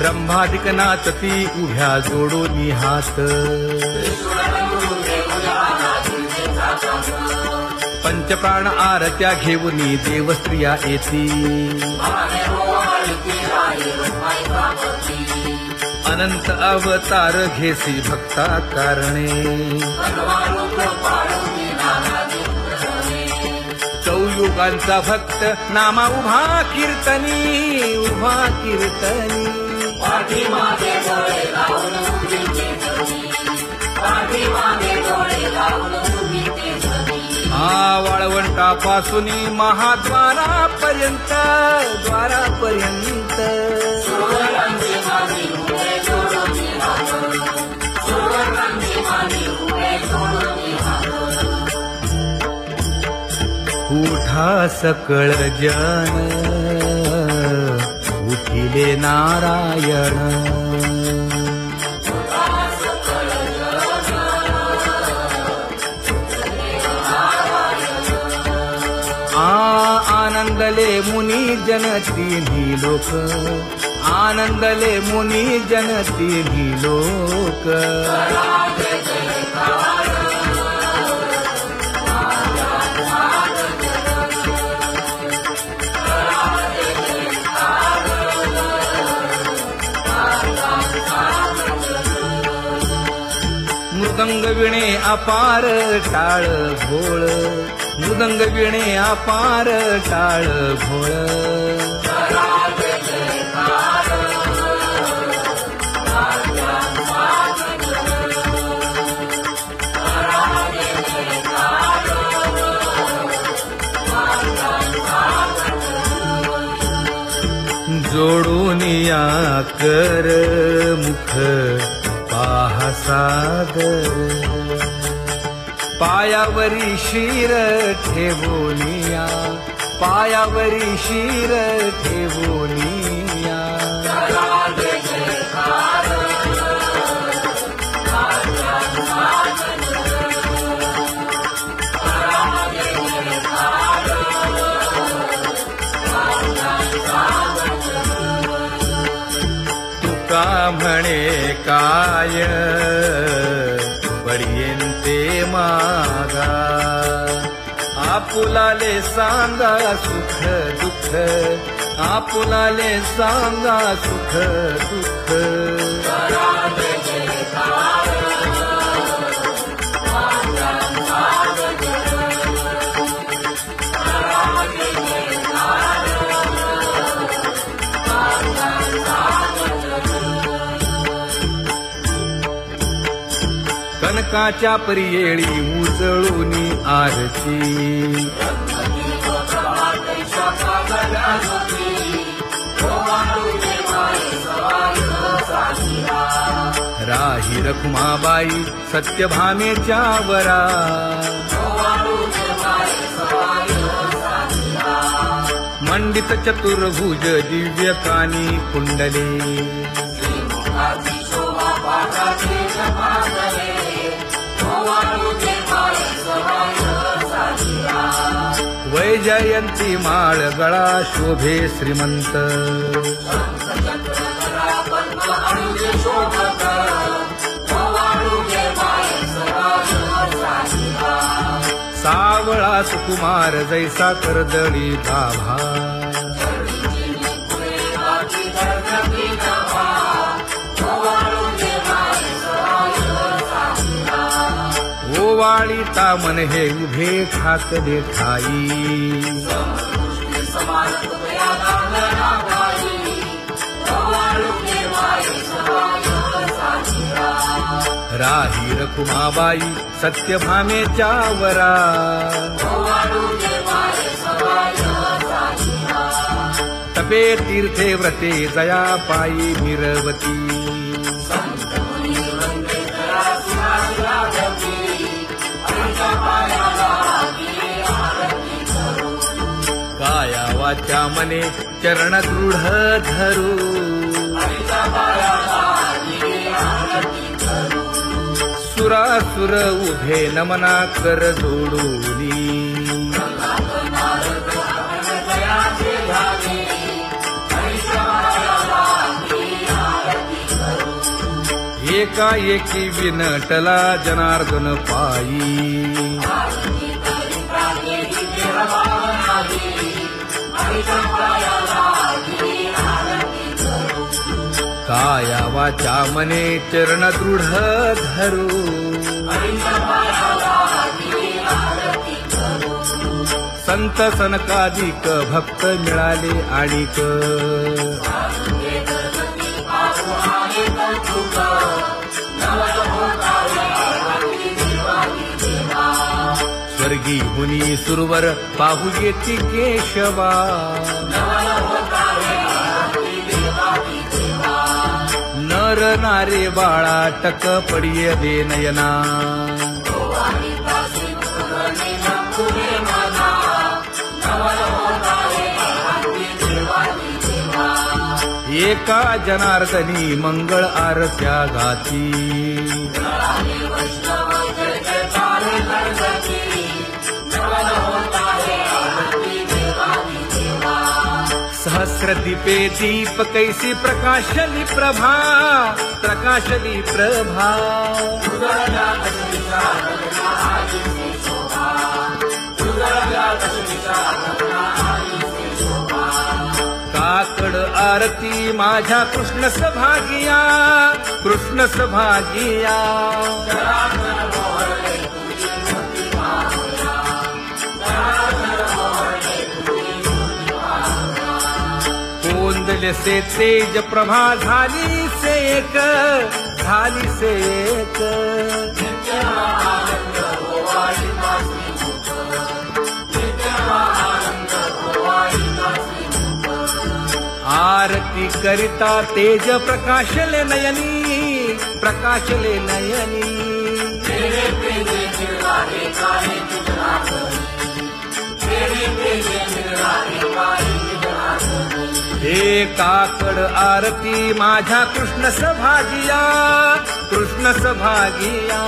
रंभाधिक नाचती उभ्या जोडोनी हात पंचप्राण आरत्या घेऊनी देवस्त्रिया येती अनंत अवतार घेसी भक्ता कारणे चौयुगांचा भक्त नामा उभा कीर्तनी वाळवंटापासून महाद्वारापर्यंत उठा सकळ जन उठिले नारायण आनंदले मुनी जन तिन्ही लोक आनंदले मुनी जन तिन्ही लोक मृदंग विणे अपार टाळ भोळ मृदंग विणे अपार टाळ भोळ जोडूनिया कर मुख पाहा सागर पायावरी शिर ठेवोनिया पायावरी शिर ठेवोनिया तुका म्हणे काय बडियेंते मागा आपुलाले सांगा सुख दुःख आपुलाले सांगा सुख दुःख कनकाच्या परियेळी उजळूनी आरती राही रखुमाबाई सत्यभामेच्या वरा मंडित चतुर्भुज दिव्यकानी कुंडले वैजयंती माळ गळा शोभे श्रीमंत सावळा सुकुमार जैसा कर्दळी गाभा ओवाळी तामन हे उभे ठाकले ठाई राही रखुमाबाई सत्यभामेच्या वरा तपे तीर्थे व्रते जया पायी मिरवती काया वाचा मने चरण दृढ धरू सुरासुर उभे नमना कर जोडूनी एकाएकी विनटला जनार्दन पायी काया वाचा मने चरण दृढ धरू संत सनकादिक भक्त मिळाले आणिक स्वर्गी मुनी सुरवर पाहू येती केशवा नर नारे बाळा टक पडिये दे नयना एका जनार्दनी मंगळ आरत्या गाती सहस्र दीपे दीप कैसी प्रकाशली प्रभा प्रकाशली प्रभा काकड आरती माझ्या कृष्ण सभागिया कृष्ण सभागिया कोंदले से तेज प्रभा झाली से एक झाली से एक आरती करिता तेज प्रकाशले नयनी प्रकाशले नयनी हे काकड आरती माझ्या कृष्ण सभागिया कृष्ण सभागिया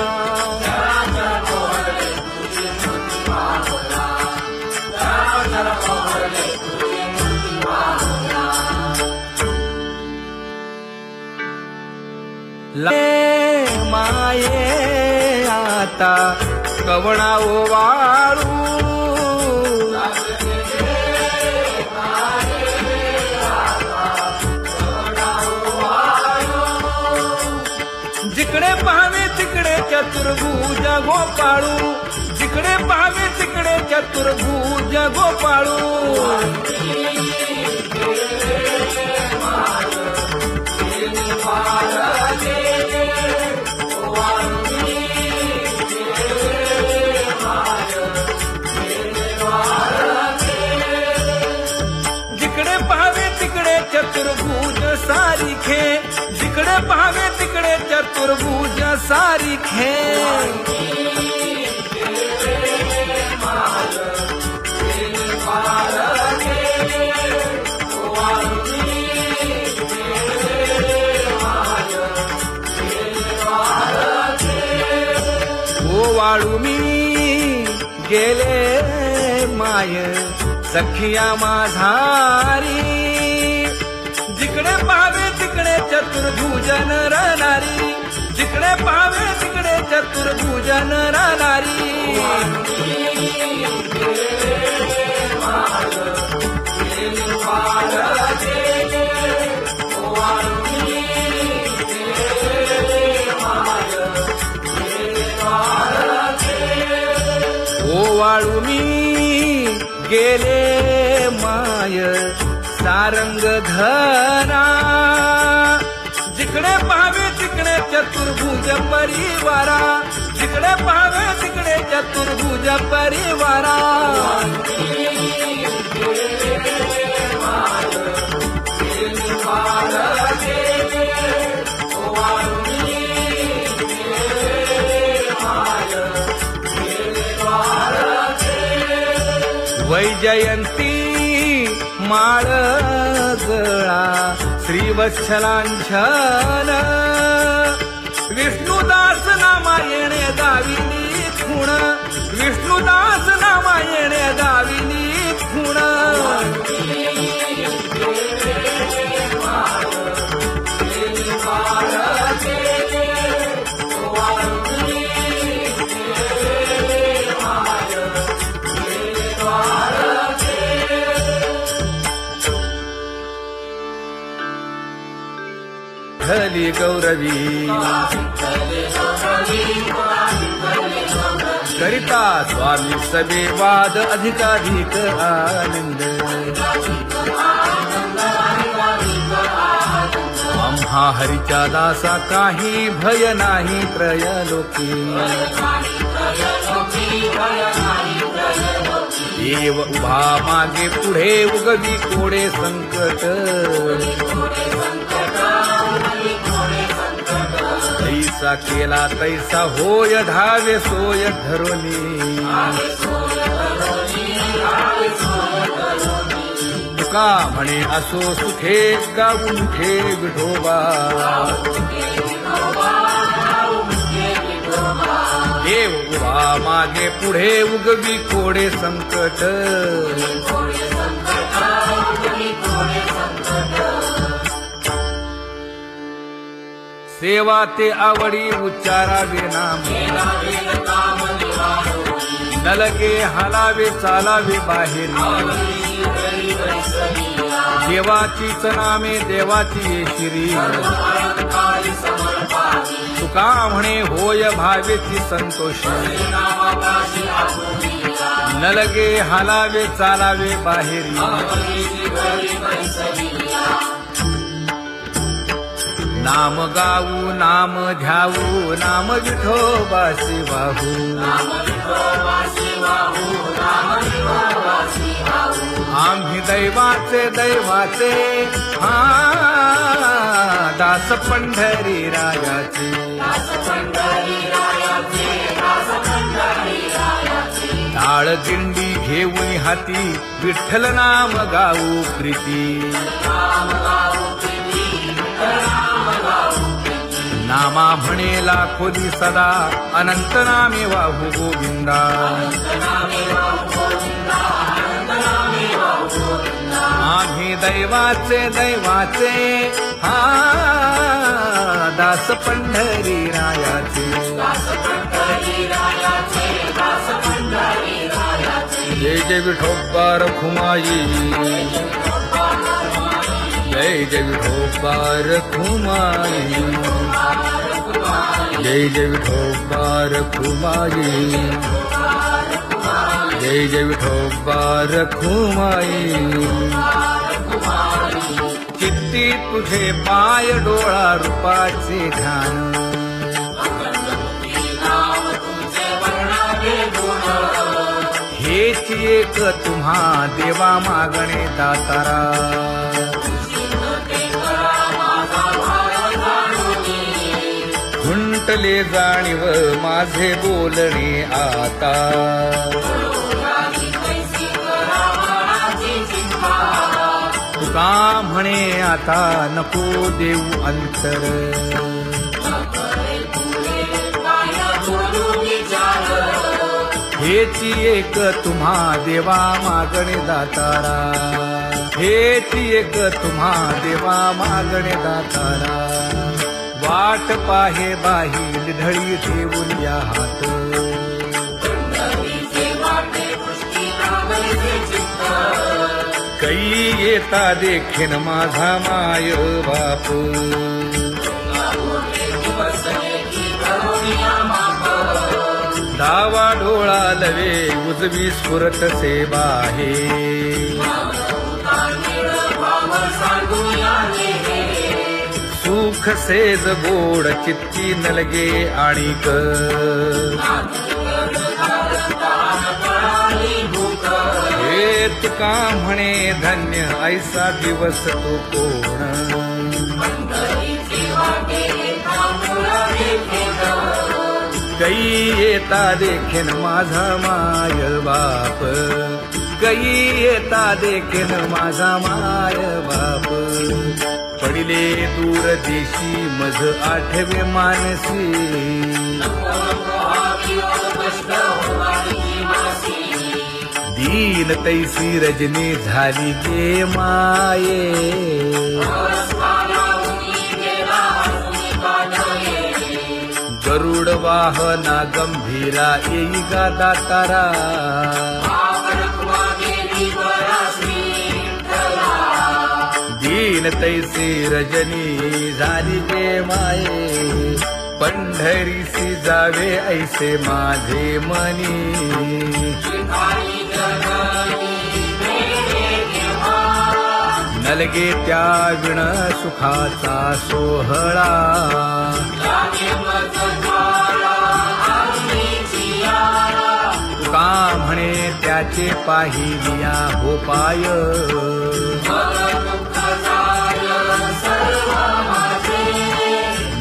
माये आता कवणा ओवाळू जिकडे पाहावे तिकडे चतुर्भुज गोपाळू जिकडे पाहावे तिकडे चतुर्भुज गोपाळू जिकडे पाहावे तिकडे चतुर्भुज सारिखे जिकडे पाहावे तिकडे चतुर्भुज सारिखे वाळू मी गेले माय सखिया माझारी जिकडे पाहावे तिकडे चतुर्भुज नर नारी जिकडे पाहावे तिकडे चतुर्भुज नर नारी वाळू मी गेले माय सारंग धरा जिकडे पाहावे तिकडे चतुर्भुज परिवारा जिकडे पाहावे तिकडे चतुर्भुज परिवारा वैजयंती माळ गळा श्रीवत्सलांछन विष्णुदास नामायणे दाविनी खूण विष्णुदास नामायणे दाविनी खूण विठ्ठली गौरवी करिता स्वामी सबे वाद अधिकाधिक आनंद आम्हा हरीच्या दासा काही भय नाही त्रयलोकी देव उभा मागे पुढे उगवी कोडे संकट तैसा केला तैसा होय धावे सोय धरोनी तुका म्हणे असो सुखे गाऊ मुखे विठोबा देव उभा मागे पुढे उगवी कोडे संकट सेवा ते आवडी उच्चारावे नाम नलगे हालावे चालावे बाहेरी देवाचीच नामे देवाची येशिरी तुका म्हणे होय भावेची संतोषी नलगे हालावे चालावे बाहेरी नाम गाऊ नाम ध्याऊ नाम विठोबासी वाहू आम्ही दैवाचे दैवाचे हा दास पंढरी रायाचे टाळ दिंडी घेऊन हाती विठ्ठल नाम गाऊ प्रीती नामा म्हणे लाखोदी सदा अनंत नामे वाहू गोविंदा आम्ही दैवाचे दैवाचे हा दास पंढरी रायाचे जय जय विठोबा रखुमाई जय जय विठोबा रखुमाई जय जय विठोबा रखुमाई जय जय विठोबा रखुमाई चित्ती तुझे पाय डोळा रूपाचे ध्यान हेच एक तुम्हा देवा मागणे दातारा खुंटले जाणीव माझे बोलणे आता तुका म्हणे आता नको देऊ अंतर हेची एक तुम्हा देवा मागणे दातारा हेची एक तुम्हा देवा मागणे दातारा वाट पाहे बाही ढळी ठेवून या हात कै येता देखीन माझा माय बाप डावा डोळा लवे उजवी स्फुरत से बाहे सुख सेज गोड चित्ती नलगे आणिक हे तुका म्हणे धन्य ऐसा दिवस तो कोण कै येता देखीन माझा माय बाप कै येता देखीन माझा माय बाप पडिले दूर देशी मज आठवे मानसी दीन तैसी रजनी झाली गे माये गरुड वाहना गंभीरा येई गा दातारा दीन बिन तैसी रजनी झाली गे माये, पंढरीसी जावे ऐसे माझे मनी. नलगे त्या विण सुखाचा सोहळा, तुका म्हणे त्याचे पाहिलिया हो पाय.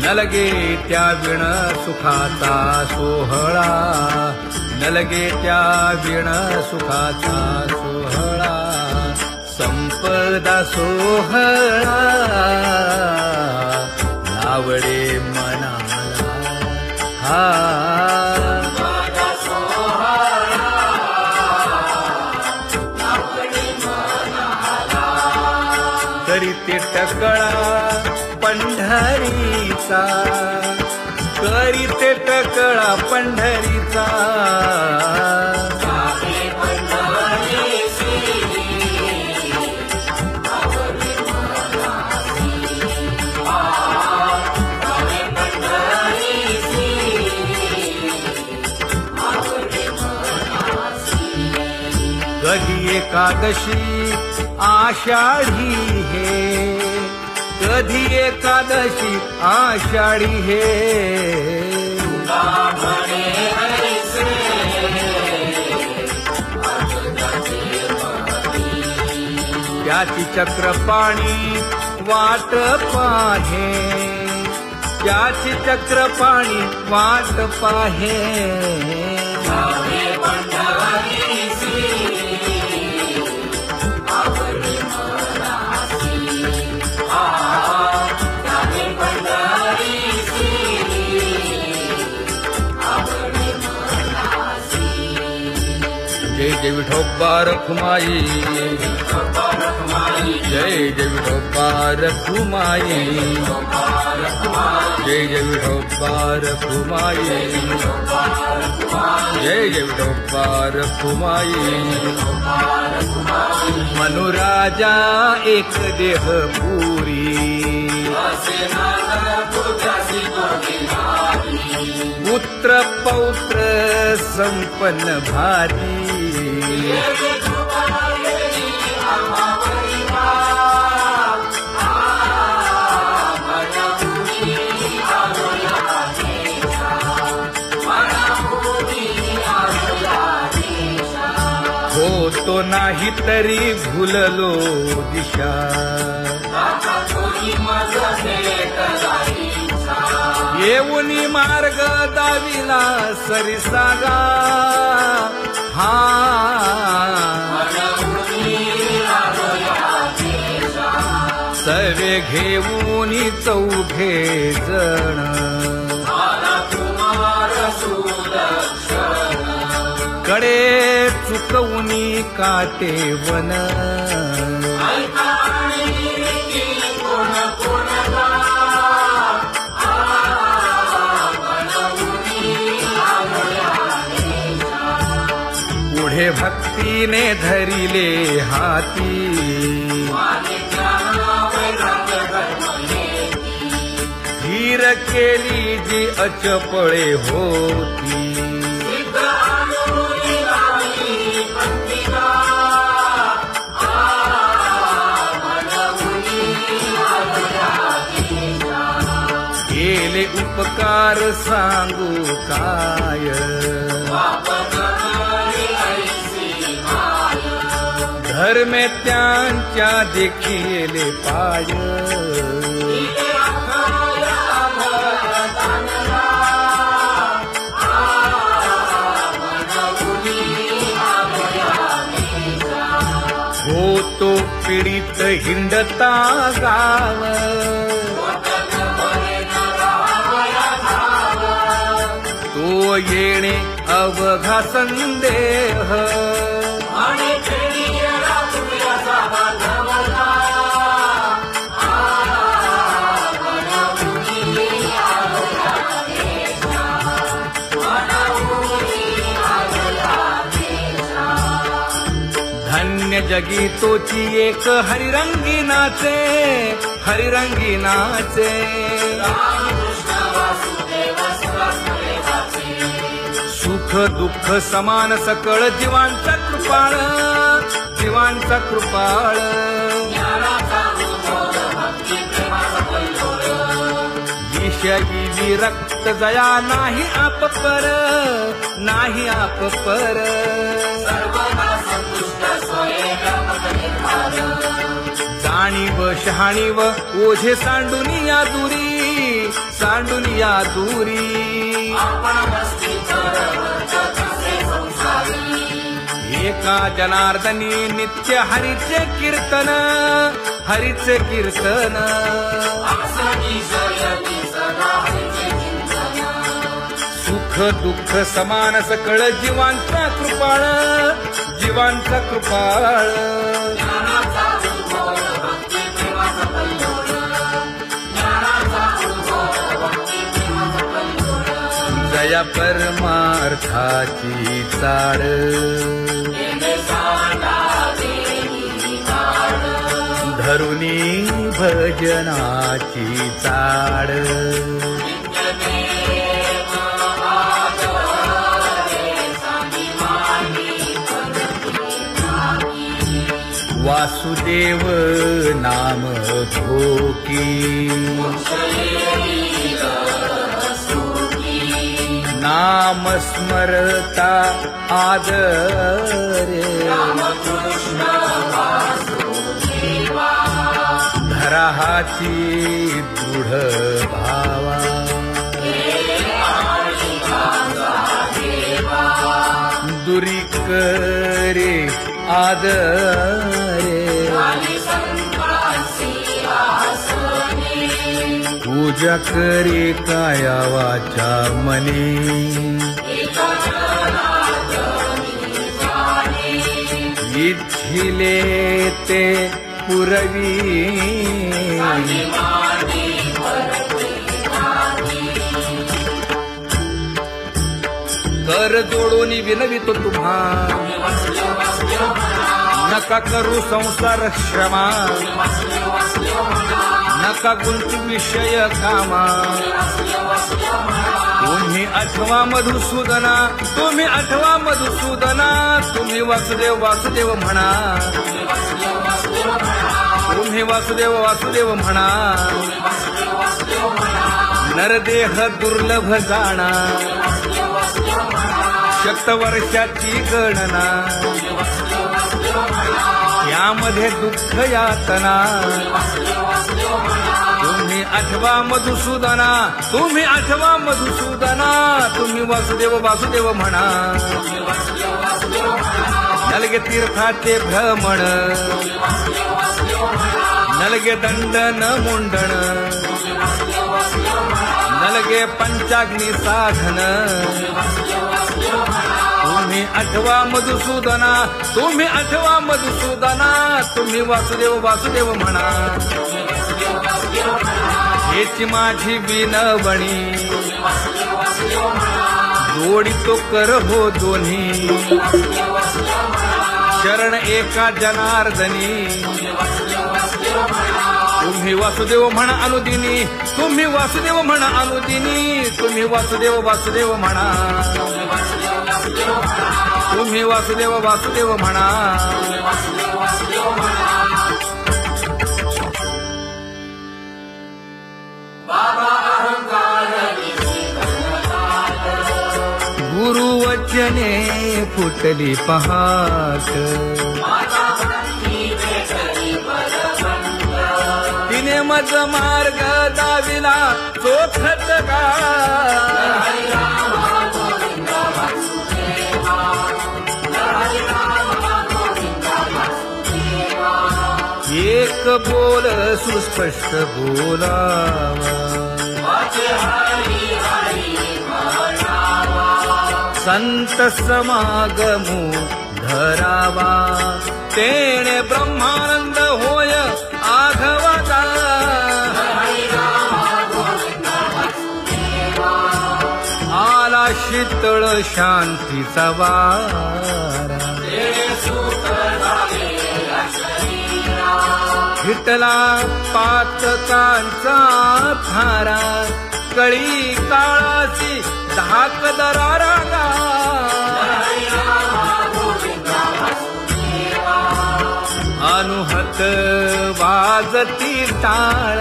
नलगे त्या विण सुखाचा सोहळा, नलगे त्या विण सुखाचा सोहळा. संपदा सोहळा नावडे मनाला, हा करीते टकळा पंढरीचा, करीते टकळा पंढरीचा. कधी एकादशी आषाढी हे, कधी एकादशी आषाढी हे. त्याची चक्रपाणी वाट पाहे, त्याची चक्रपाणी वाट पाहे. जय जय विठोबा रखुमाई, जय जय विठोबा रखुमाई, जय जय विठोबा रखुमाई, जय जय विठोबा रखुमाई. मनुराजा एक देह पुरी, पुत्र पौत्र संपन्न भारी. होतो नाही तरी भुललो दिशा, येऊनी मार्ग दाविला सरिसागा. हा सर्वे घेऊनी चौघे जण, कडे चुकवूनी काटे वन. पुढे भक्तीने धरिले हाती, धीर केली जी अचपळे होती. केले उपकार सांगू काय, धर्मे त्यांच्या देखिले पाय. होतो पीडित हिंडता गाव, तो येणे अवघा संदेह. जगी तोची एक हरिरंगी नाचे, हरिरंगी नाचे. सुख दुःख समान सकळ जीवांचा कृपाळ, जीवांचा कृपाळ. विषयी विरक्त जया नाही आपपर, नाही आपपर. जाणीव शहाणीव ओझे सांडुनिया दुरी, सांडुनिया दुरी. एका जनार्दनी नित्य हरीचे कीर्तन, हरीचे कीर्तन. सुख दुःख समान सकळ जीवांचा कृपाळ, जीवांचा कृपाळ. जया परमार्थाची चाळ, धरुनी भजनाची चाळ. वासुदेव नाम भोकी, नाम स्मरता आदरे. धराहाची दृढ भावा, दुरी करे आदरे. पूजा करे काया वाचा मने, इच्छिले ते पुरवी. कर जोडून विनवितो तुम्हा, नका करू संसार क्षमा. नका गुंतू विषय कामा. तुम्ही आठवा मधुसूदना, तुम्ही आठवा मधुसूदना. तुम्ही वासुदेव वासुदेव म्हणा, तुम्ही वासुदेव वासुदेव म्हणा. नरदेह दुर्लभ जाणा, शतवर्षाची गणना. यामध्ये दुःख यातना. तुम्ही आठवा मधुसूदना, तुम्ही आठवा मधुसूदना. तुम्ही वासुदेव वासुदेव म्हणा. नलगे तीर्थाचे भ्रमण, नलगे दंडन मुंडण. नलगे पंचाग्नी साधन. तुम्ही आठवा मधुसूदना, तुम्ही आठवा मधुसूदना. तुम्ही वासुदेव वासुदेव म्हणा. हेची माझी विनवणी, जोडितो कर हो दोन्ही. शरण एका जनार्दनी. तुम्ही वासुदेव म्हणा अनुदिनी, तुम्ही वासुदेव म्हणा अनुदिनी. तुम्ही वासुदेव वासुदेव म्हणा, तुम्ही वासुदेव वासुदेव म्हणा. गुरुवचने फुटली पहाट, तिने मज मार्ग दाविला चोखत का. एक बोल सुस्पष्ट बोलावा, संत समागमू धरावा. तेणे ब्रह्मानंद होय आघवाचा, आला शीतळ शांतीचा वारा. विठ्ठला पातकांचा थारा कळी काळाची धाक दरारा गा अनुहत वाजती टाळ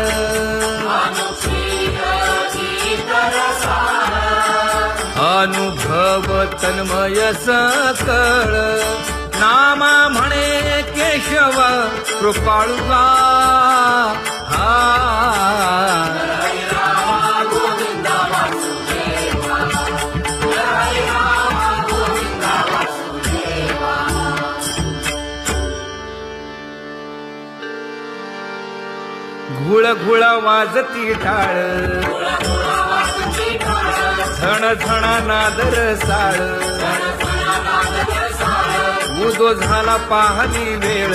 अनुभव तन्मय सकळ नामा म्हणे केशव कृपाळुगा हा घुळ घुळ वाजती टाळ झण झण नादर साळ उदो झाला पाहली वेळ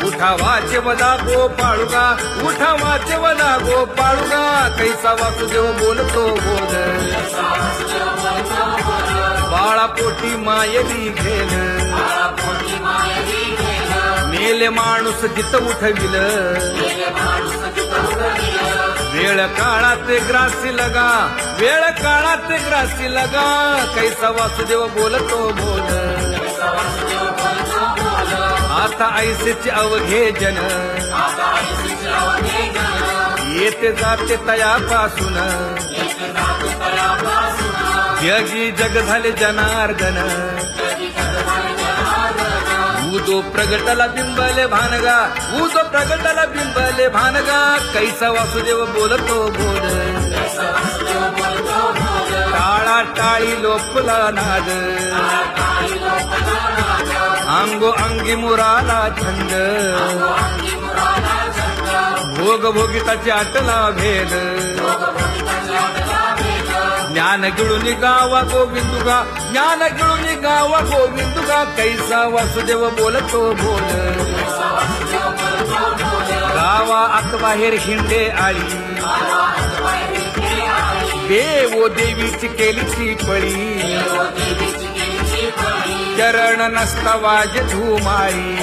उठा वाचे वदा गोपाळुगा उठा वाचे वदा गोपाळुगा कैसा वासुदेव बोलतो बोल बाळा पोटी मायली घेल मेले माणूस जित उठविल वेळ काळात ग्रासी लगा वेळ काळात ग्रासी लगा कैसा वासुदेव बोलतो बोल आता ऐसेचे अवघे जन येते जाते तयापासून जगी जग झाले जनार्दन उदो प्रगटला बिंबले भानगा उदो प्रगटला बिंबले भानगा कैसा वासुदेव बोलतो बोल टाळा टाळी लोपला नाद अंगो अंगी मुराला छंद भोग भोगिताची आटला भेद ज्ञान गिळून गावा गोविंदुगा ज्ञान गिळून गावा गोविंदुगा कैसा वासुदेव बोलतो बोल गावा आत बाहेर हिंडे आळी देवो देवीची केलीची पळी चरण नसता वाज धुमाळी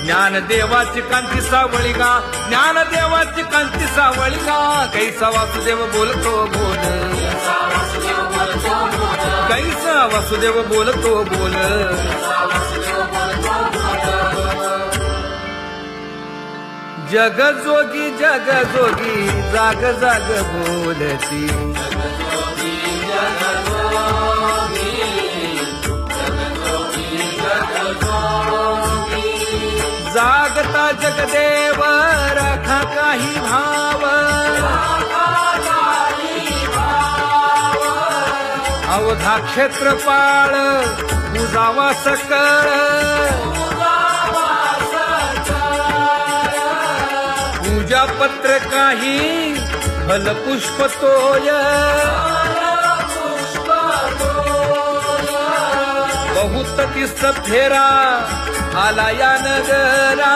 ज्ञान देवाची कांती सावळी गा ज्ञान देवाची कांती सावळी गा कैसा वासुदेव बोलतो बोल कैसा वासुदेव बोलतो बोल जग जोगी जाग जाग बोलती जागता जगदेव राखा काही भाव अवधा क्षेत्रपाळ उजावा सकळ पूजा पत्र काही फलपुष्प तोय बहुत तिस फेरा आला या नगरा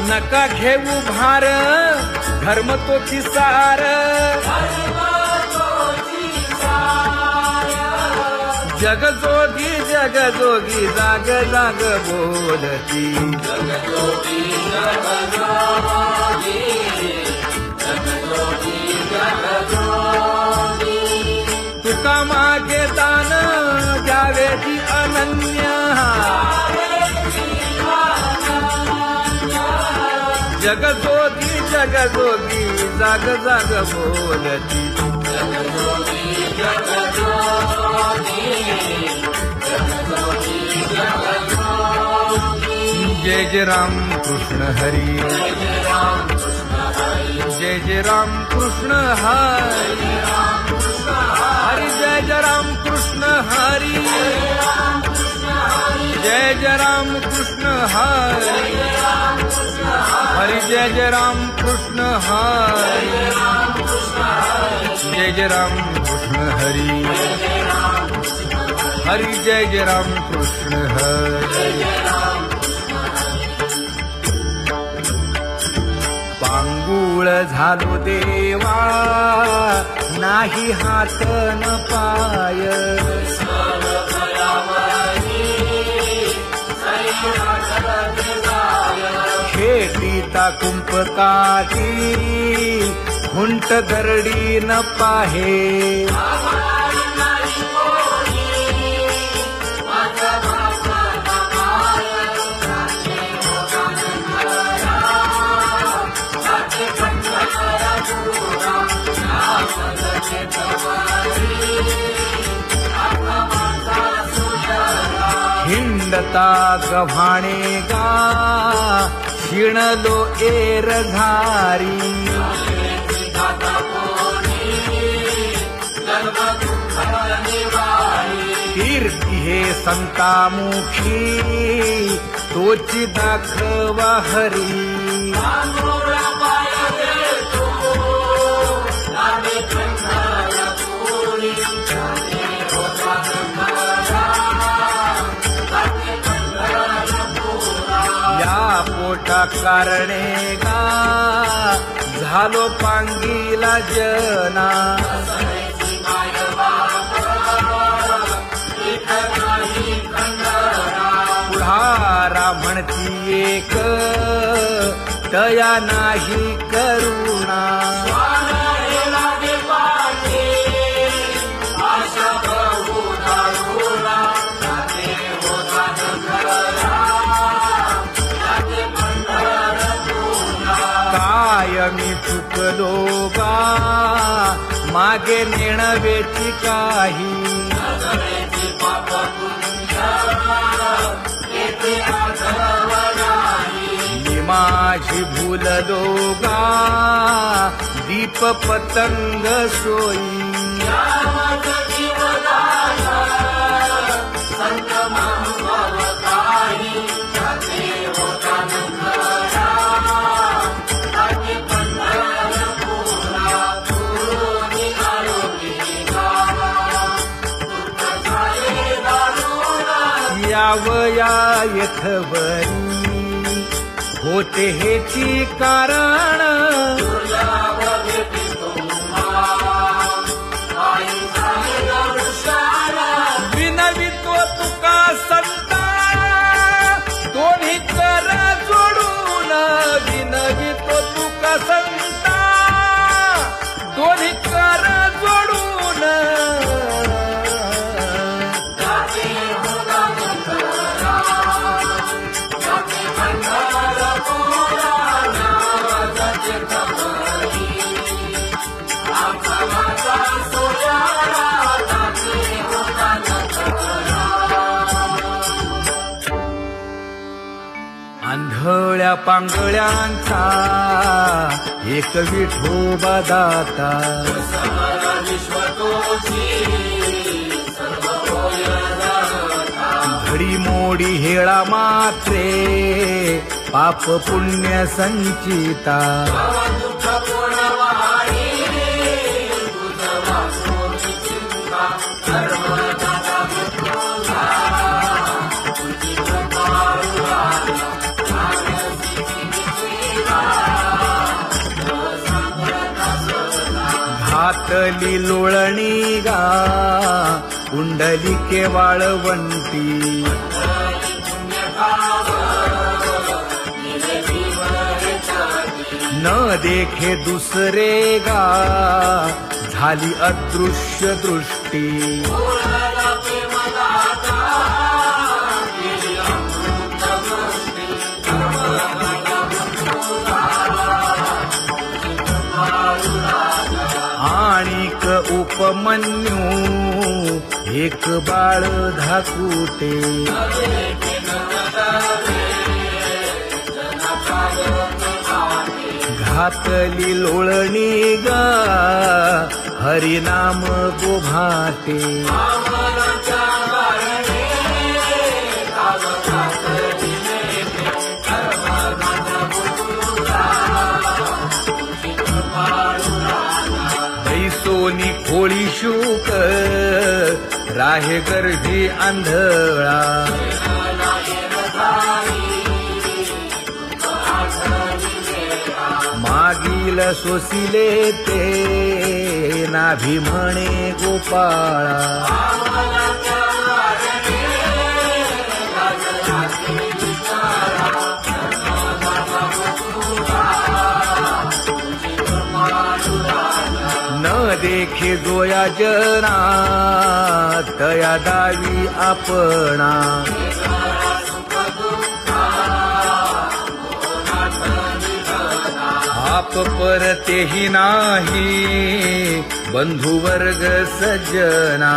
नका घेऊ भार धर्म तोची सार जगजोगी जाग जाग बोलती तुका मागे दान द्यावेची अनन्य जगजोगी जाग जाग बोलती जय जय राम कृष्ण हरी जय जय राम कृष्ण हरी हरि जय जय राम कृष्ण हरी जय जय राम कृष्ण हरी हरि जय जय राम कृष्ण हरी जय जय राम कृष्ण हरी हरि जय जय राम कृष्ण हरी पांगुळ झालो देवा नाही हात न पाय शेतीता कुंपकाठी हुंट दरडी न पाहे हिंडता गव्हाणे गा शिणलो एर घारी कीर्ती हे संतामुखी तोची दाखवा हरी या पोटा कारणे गा झालो पांगीला जना पुढारा म्हणती एक तया नाही करुणा मी चुकलो गा मागे नेणवेची काही मी माझी भूललो गा दीप पतंग सोयी यावया यथवरी होते हेची कारण विनवितो तुका संता दोन्ही कर जोडून विनवितो तुका संता दोन्ही कर जोडून आंधळ्या पांगळ्यांचा एक विठोबा दाता घडी मोडी हेळा मात्रे पाप पुण्य संचिता घातली लोळणी गा कुंडली केवाळवंती न देखे दुसरे गा झाली अदृश्य दृष्टी आणिक उपमन्यू एक बाळ धाकुटे घातली लोळणी गा हरिनाम गोभाटे बैसोनी खोळी शूक राहे गर्भी आंधळा मागील फुल सोसिले ते नाभी म्हणे गोपाळा न देखे जोया जना तया दावी आपणा आप परतेही नाही बंधुवर्ग सज्जना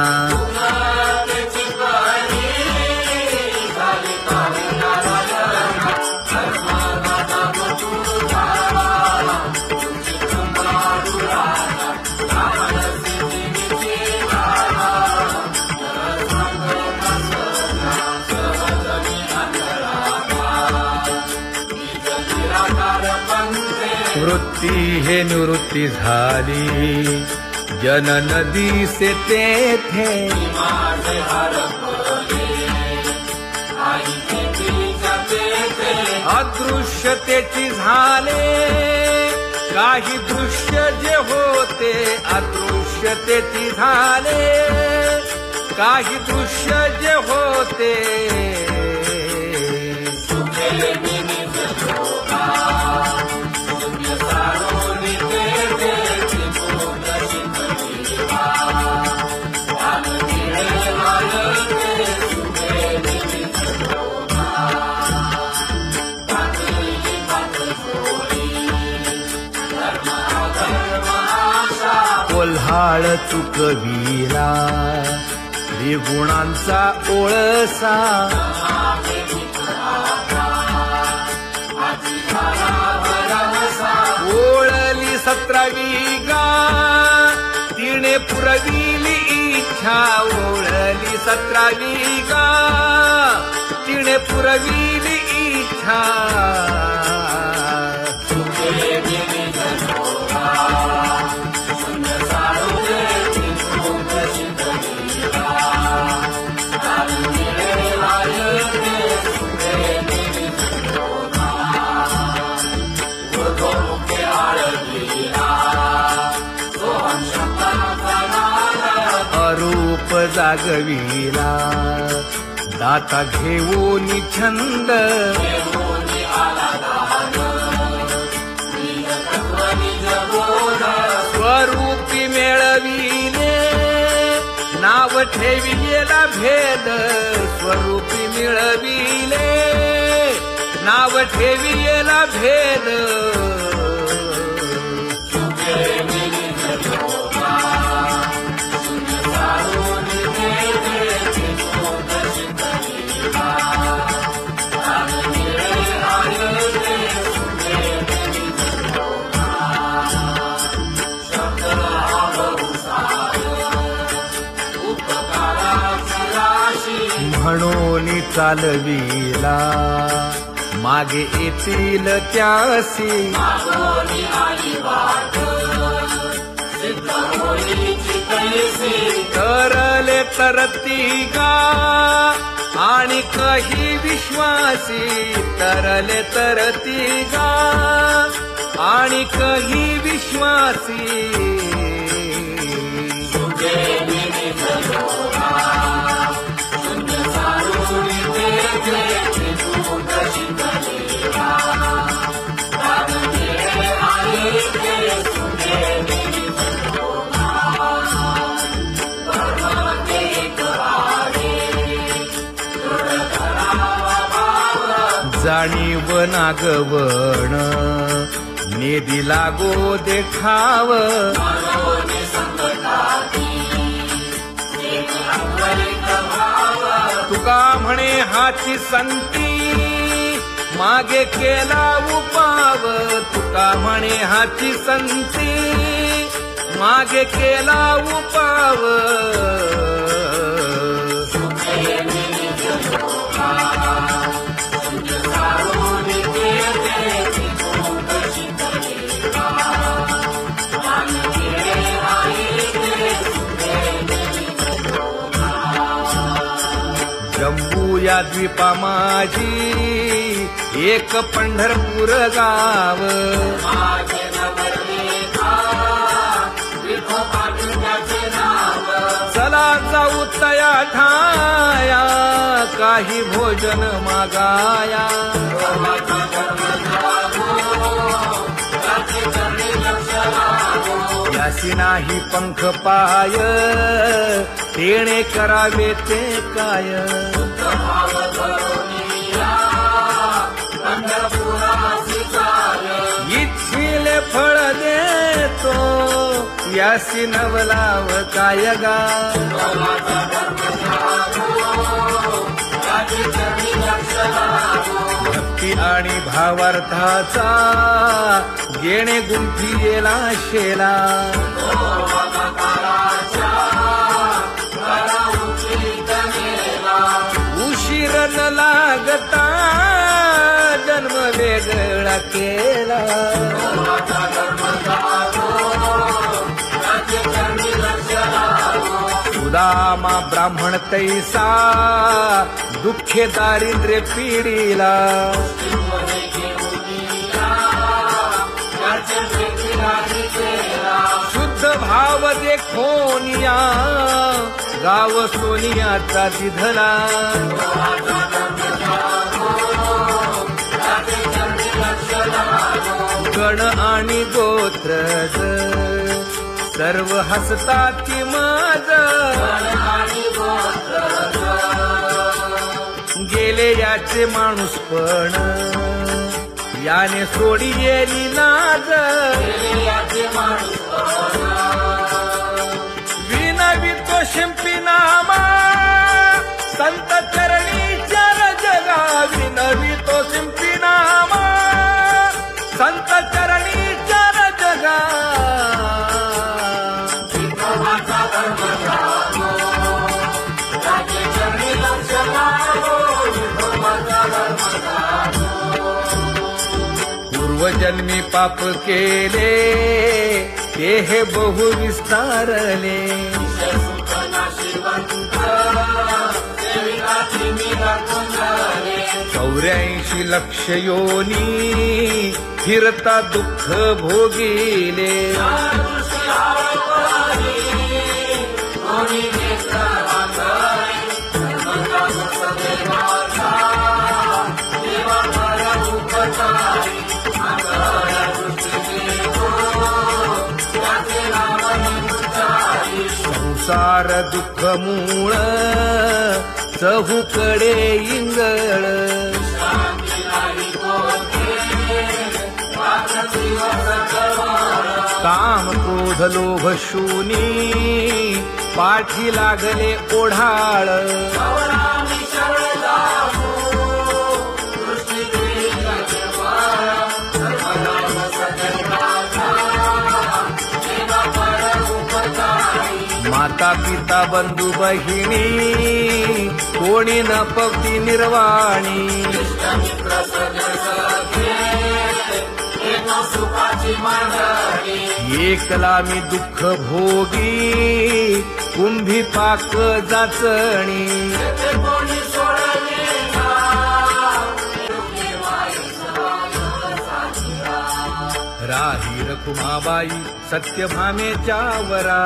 वृत्ती हे निवृत्ती झाली जन नदी से तेथे अदृश्यतेची झाले काही दृश्य जे होते अदृश्यतेची झाले काही दृश्य जे होते कोल्हाळ चुकविला गुणांचा ओळसा ओळली 17वी गा तिने पुरविली इच्छा ओळली 17वी गा तिने पुरविली इच्छा अरूप जागविला दाता घेऊन छंद स्वरूपी मेळविले नाव ठेविलेला भेद स्वरूपी मिळविले नाव ठेविलेला भेद म्हणून चालविला मागे येतील त्यासी तरले तरती गा आणि काही विश्वासी तरले तरती गा आणि काही विश्वासी जाणीव नागवण नेदी लागो देखाव तुका म्हणे हाची संती मागे केला उपाव तुका म्हणे हाची संती मागे केला उपाव जम्बू या द्वीपा माझी एक पंढरपूर गाव चला जाऊ तया ठाया काही भोजन मागाया यासी नाही पंख पाय तेणे करावे ते काय इच्छिले फळ देतो यासी नवलाव काय गा भक्ती आणि भावार्थाचा येणे गुंफी येला शेला उशीर न लागता जन्म वेगळा केला सुदामा ब्राह्मण तैसा दुःखे दारिद्र्य पीडिला शुद्ध भाव देखोनिया गाव सोनियाचा तिधला गण आणि गोत्रज सर्व हसताती माझ गेले याचे माणूस पण याने सोडी येली नाज विनवी तो शिंपी नामा संत चरणी चर जगा विनवी तो शिंपी नामा संत चरणी चर जगा पूर्वजन्मी पाप केले ते हे बहु विस्तारले 84 लक्ष योनी फिरता दुःख भोगिले संसार दुःख मूळ चहूकडे इंगळ काम क्रोध लोभ शूनी पाठी लागले ओढाळ माता पिता बंधू बहिणी कोणी न पवती निर्वाणी एकला मी दुःख भोगी कुंभी पाक जाचणी राही रखुमाबाई सत्यभामेच्या वरा